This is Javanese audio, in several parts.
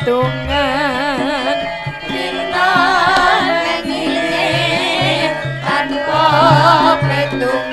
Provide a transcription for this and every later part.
petungan Nirna ngene tanpa petungan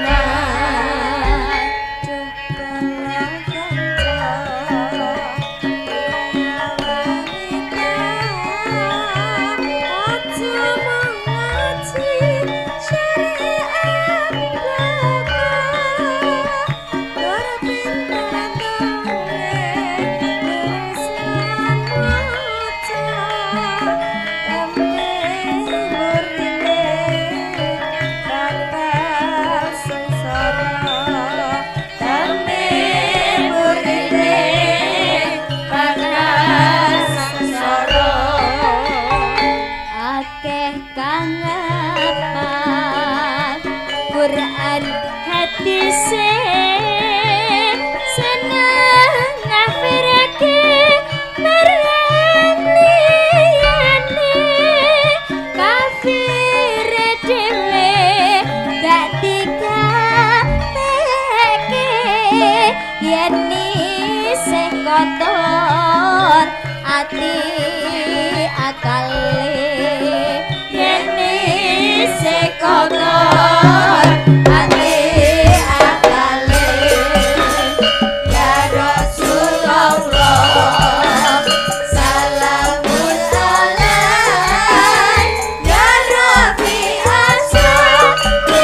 kotor ati akale yene sekotor ati akale ya Rasulullah salamun alaik ya Rafi ashabi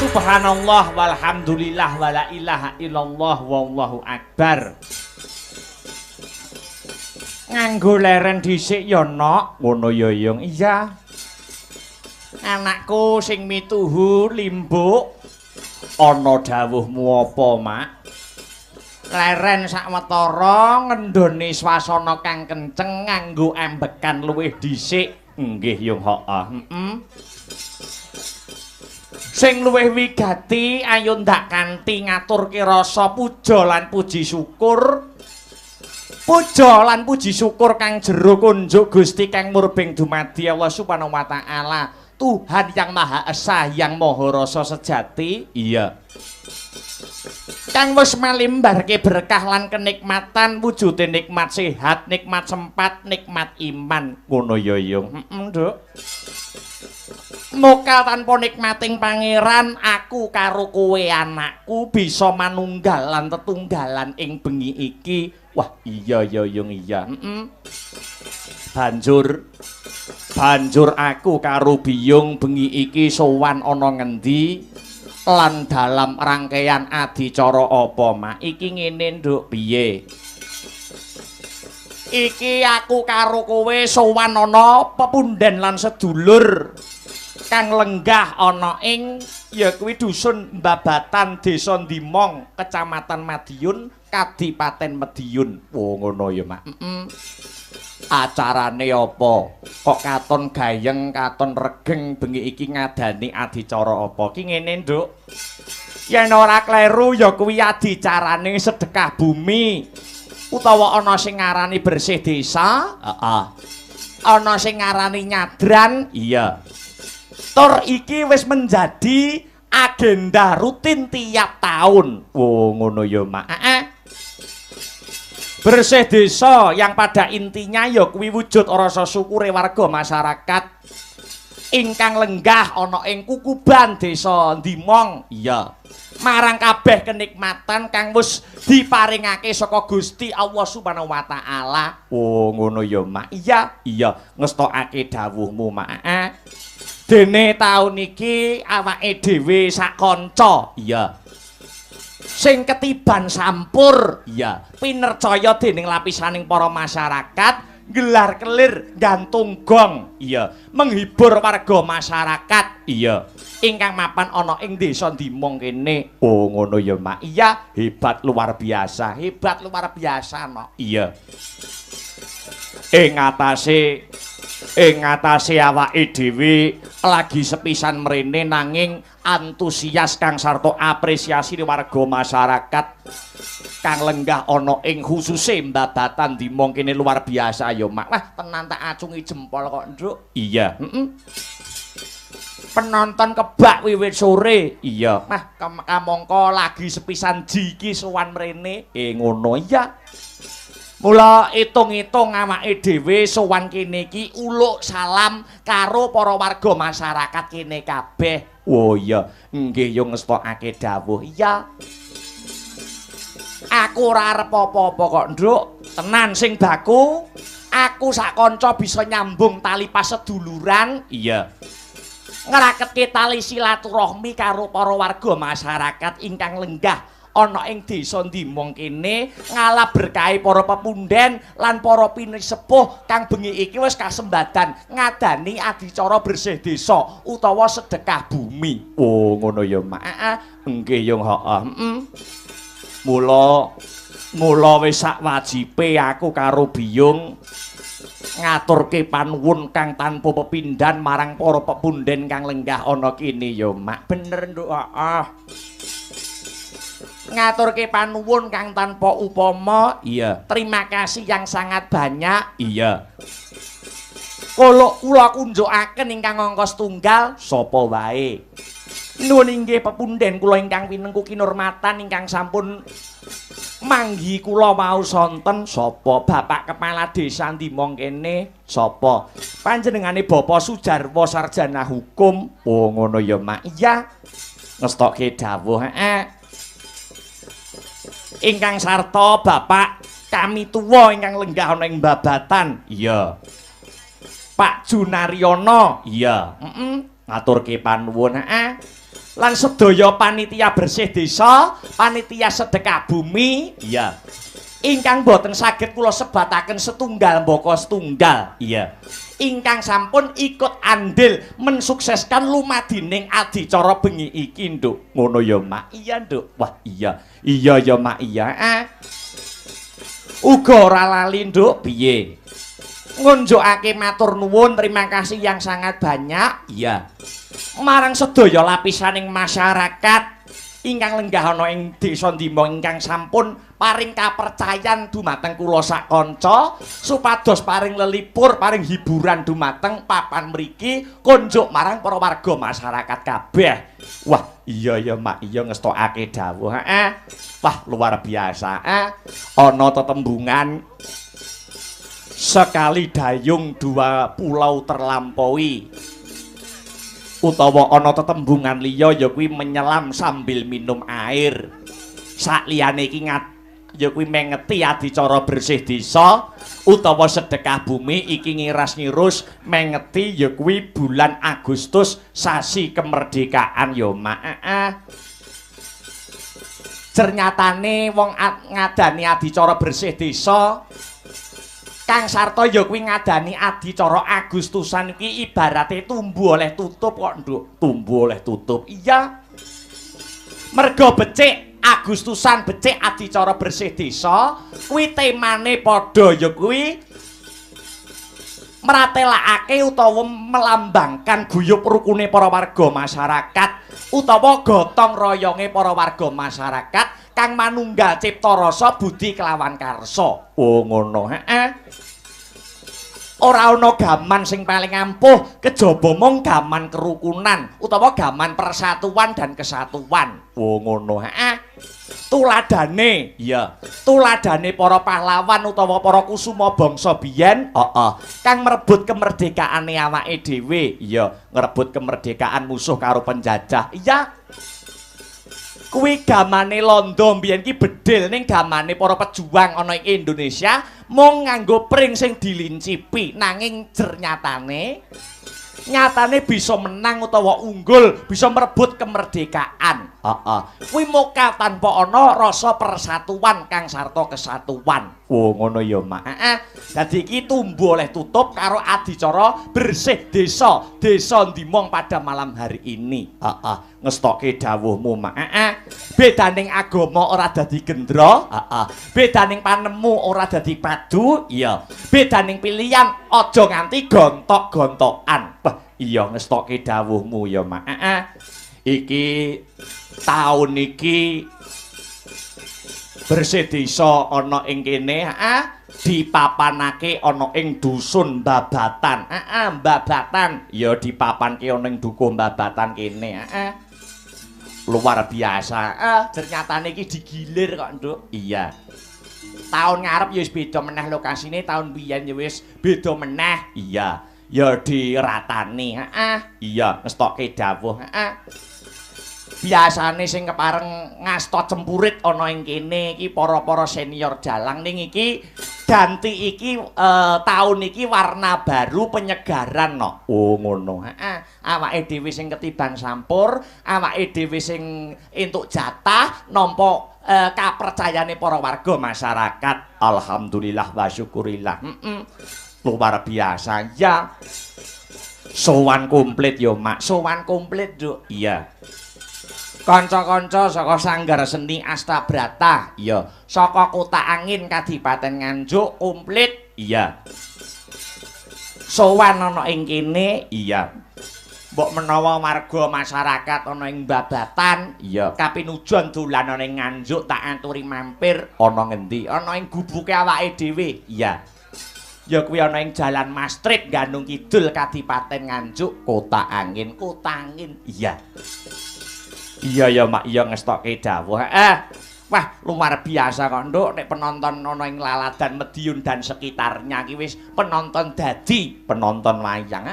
Subhanallah walhamdulillah wala ilaha illallah wallahu akbar. Nganggo leren dhisik ya nok, ngono ya yung iya. Anakku sing mituhu limbuk ana dawuhmu apa, Mak? Leren sawetara ngendhone swasana kang kenceng nganggo ambekan luwih dhisik. Nggih yung heeh. Sing luwih wigati ayo ndak kanthi ngaturke rasa puja lan puji syukur. Puja lan puji syukur kang jero kunjuk Gusti kang murbeng dumadi Allah Subhanahu wa taala, Tuhan yang Maha Esa yang Maha Rasa sejati. Iya. Kang wis malimbarke berkah lan kenikmatan wujude nikmat sehat, nikmat sempat, nikmat iman. Ngono ya yung. Nduk. Mokal tanpa nikmating pangeran aku karo kowe anakku bisa manunggal lan tetunggalan ing bengi iki. Wah iya ya yung iya. Banjur aku karo Biyung bengi iki sowan ana ngendi lan dalam rangkaian adicara apa, Mak? Iki ngene nduk, piye? Iki aku karo kowe sowan ana pepunden lan sedulur kang lenggah ana ing ya kuwi dusun Babatan Desa Ndimong Kecamatan Madiun Kadipaten Mediun. Oh ngono ya, Mak. Acarane apa? Kok katon gayeng, katon regeng bengi iki ngadani adicara apa? Ki ngene, Nduk. Yen ora kleru ya kuwi adicarane sedekah bumi. Utawa ana sing ngarani bersih desa? Heeh. Ana sing ngarani nyadran? Iya. Tur iki wis menjadi agenda rutin tiap tahun. Oh ngono ya, Mak. Bersih desa yang pada intinya ya kuwi wujud rasa syukure warga masyarakat ingkang lenggah ana ing Kukuban Desa Ndimong. Iya. Marang kabeh kenikmatan kang wis diparingake saka Gusti Allah Subhanahu wa taala. Oh ngono ya, Mak. Iya, ngestokake dawuhmu, Mak. Dene taun iki awake dhewe sak kanca, iya. Sing ketiban sampur, iya. Pinercaya dening lapisaning para masyarakat gelar kelir gantung gong iya menghibur warga masyarakat iya ingkang mapan ana ing desa Dimong kene oh ngono ya Mak iya hebat luar biasa no iya ing atase awake dhewe lagi sepisan mrene nanging antusias kang sarta apresiasi warga masyarakat kang lenggah ana ing khususe Babatan Dimong kene luar biasa ya Mak. Wah, tenan tak acungi jempol kok, Nduk. Iya, penonton kebak wiwit sore. Iya. Wah, kamangka lagi sepisan jiki sowan mrene. Ngono iya. Mula itung-itung awake dhewe sowan kene iki uluk salam karo para warga masyarakat kene kabeh. Oh iya, nggih yo ngestokake dawuh. Iya. Aku ora arep apa-apa kok, Nduk. Tenan sing baku. Aku sak kanca bisa nyambung tali paseduluran. Iya. Ngraketke tali silaturahmi karo para warga masyarakat ingkang lenggah ana ing desa Dimong kene ngalap berkahi para pepunden lan para pinisepuh kang bengi iki wis kasembadan ngadani adicara bersih desa utawa sedekah bumi. Oh, ngono ya, Mak. Nggih, yo heeh. Mula wis sak wajibe aku karo Biyung ngaturke panuwun kang tanpa pepindhan marang para pepunden kang lenggah ana kene ya Mak. Bener Nduk, heeh. Ngaturke panuwun kang tanpa upama. Iya. Terima kasih yang sangat banyak. Iya. Kula kunjukaken ingkang angka setunggal sapa wae. Nuwun inggih pepunden kula ingkang pinengku kinurmatan ingkang sampun manggi kula wau sonten sapa Bapak Kepala Desa Dimong kene sapa panjenengane Bapak Sujarwo sarjana hukum. Oh ngono ya Mak. Iya. Ngestokke dawuh ingkang sarta Bapak kami tuwa ingkang lenggah ana ing Babatan. Iya. Pak Junaryono. Iya. Ngaturke panuwun lan sedaya panitia bersih desa, panitia sedekah bumi, iya. Ingkang boten saged kula sebataken setunggal mbaka setunggal, iya. Ingkang sampun ikut andil mensukseskan lumadining adicara bengi iki, Nduk. Ngono ya, Mak. Iya, Nduk. Wah, iya. Iya ya, Mak. Iya. Uga ora lali, Nduk. Piye? Ngunjukake matur nuwun, terima kasih yang sangat banyak. Iya. Marang sedaya lapisaning masyarakat ingkang lenggah ana ing desa Dimong ingkang sampun paring kapercayan dumateng kula sak kanca supados paring lelipur paring hiburan dumateng papan mriki kunjuk marang para warga masyarakat kabeh. Wah, iya ya Mak, iya ngestokake dawuh. Wah, luar biasa. Ana tetembungan sekali dayung dua pulau terlampaui. Utawa ana tetembungan liya ya kuwi menyelam sambil minum air. Sakliyane iki ya kuwi mengeti adicara bersih desa utawa sedekah bumi iki ngiras-ngirus mengeti ya kuwi bulan Agustus sasi kemerdekaan ya Mak. Ternyatane wong ngadani adicara bersih desa Kang sarta ya kuwi ngadani adicara Agustusan iki ibarate tumbuh oleh tutup kok, Nduk. Tumbuh oleh tutup. Iya. Merga becik Agustusan becik adicara bersih desa, kuwi temane padha ya kuwi mratelakake utawa melambangkan guyub rukune para warga masyarakat utawa gotong royonge para warga masyarakat kang manunggal cipta rasa budi kelawan karsa. Oh ngono, Ora ana gaman sing paling ampuh kejaba mung gaman kerukunan utawa gaman persatuan dan kesatuan. Oh ngono, Tuladane, iya. Tuladane para pahlawan utawa para kusuma bangsa biyen, kang merebut kemerdekaane awake dhewe, iya, ngrebut kemerdekaan musuh karo penjajah. Iya. Kuwi gamane londo mbiyen ki bedil ning gamane para pejuang ana ing Indonesia mung nganggo pring sing dilincipi nanging nyatane bisa menang utawa unggul bisa merebut kemerdekaan. Kuwi mokal tanpa ana rasa persatuan kang sarta kesatuan. Oh ngono ya Mak. Dadi iki tumbuh oleh tutup karo adicara bersih desa. Desa Ndimong pada malam hari ini. Ngestokke dawuhmu Mak. Bedaning agama ora dadi gendra. Bedaning panemu ora dadi padu. Iya. Bedaning pilihan aja nganti gontok-gontokan. Wah, iya ngestokke dawuhmu ya Mak. Iki taun iki bersih desa ana ing kene dipapanake ana ing dusun Babatan. Babatan ya dipapanke ana ing dukuh Babatan kene. Luar biasa. Ternyatane iki digilir kok, Nduk. Iya. Taun ngarep ya wis beda meneh lokasine, taun biyen ya wis beda meneh. Iya. Ya diratani. Iya, ngestokke dawuh. Biasane sing kepareng ngasta cempurit ana ing kene iki para-para senior dalang ning iki ganti iki taun iki warna baru penyegaran no. Oh ngono. Awake dhewe sing ketiban sampur, awake dhewe sing entuk jatah nampa kapercayane para warga masyarakat. Alhamdulillah wa syukurillah. Luar biasa ya. Sowan komplit yo Mak, sowan komplit Nduk. Iya. Kanca-kanca saka Sanggar Seni Astabrata, iya. Saka Kota Angin Kadipaten Nganjuk komplit, iya. Sowan ana ing kene, iya. Mbok menawa warga masyarakat ana ing Babatan, iya. Kapinujon dolan ana ing Nganjuk tak aturi mampir ana ngendi? Ana ing gubuke awake dhewe, iya. Ya kuwi ana ing Jalan Mastrit Gandung Kidul Kadipaten Nganjuk, Kota Angin, Kota Angin, iya. Iya ya Mak, iya ngestokke dawuh. Wah, luar biasa kok Nduk nek penonton ana ing Laladan Mediun dan sekitarnya iki wis penonton dadi penonton wayang.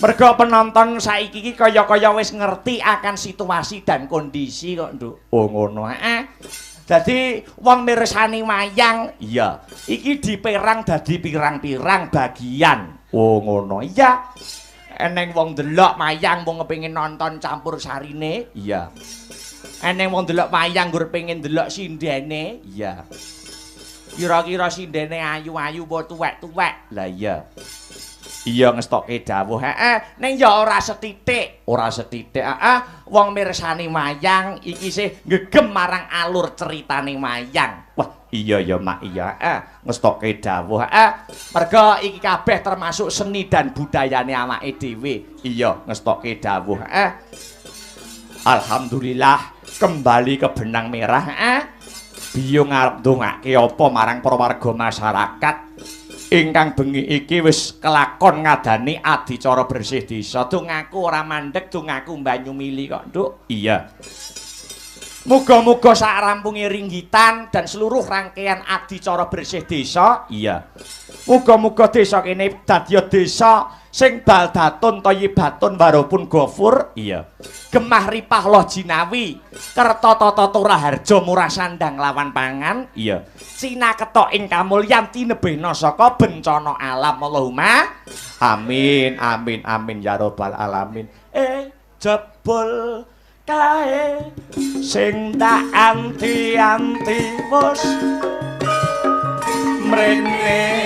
Mergo penonton saiki iki kaya-kaya wis ngerti akan situasi dan kondisi kok Nduk. Oh ngono. Dadi wong mirsani wayang, iya. Iki diperang dadi pirang-pirang bagian. Oh ngono. Iya. Eneng wong delok wayang wong kepengin nonton campur sarine, iya. Eneng wong delok wayang gur pengin delok sindene, iya. Kira-kira sindene ayu-ayu apa tuwek-tuwek. Lah iya. Iya ngestokke dawuh. Ning ya ora setitik, ora setitik. Wong mirsani wayang iki sih gegem marang alur ceritane wayang. Wah, iya ya Mak, iya. Ngestokke dawuh. Mergo iki kabeh termasuk seni dan budayane awake dhewe. Iya, ngestokke dawuh. Alhamdulillah kembali ke benang merah. Biyo ngarep ndongake apa marang para warga masyarakat ingkang bengi iki wis kelakon ngadani adicara bersih desa. Dongaku ora mandeg, dongaku banyu mili kok, Nduk. Iya. Muga-muga sak rampunge ringgitan dan seluruh rangkaian adicara bersih desa, iya. Muga-muga desa kene dadi desa sing baldatun thayyibatun warapun ghafur, iya. Gemah ripah loh jinawi, kerta tata turaharja murah sandang lawan pangan, iya. Cina ketok ing kamulyan tinebehna saka bencana alam. Allahumma amin amin amin ya rabbal alamin. Jebul kae sing tak anti-anti bos mrene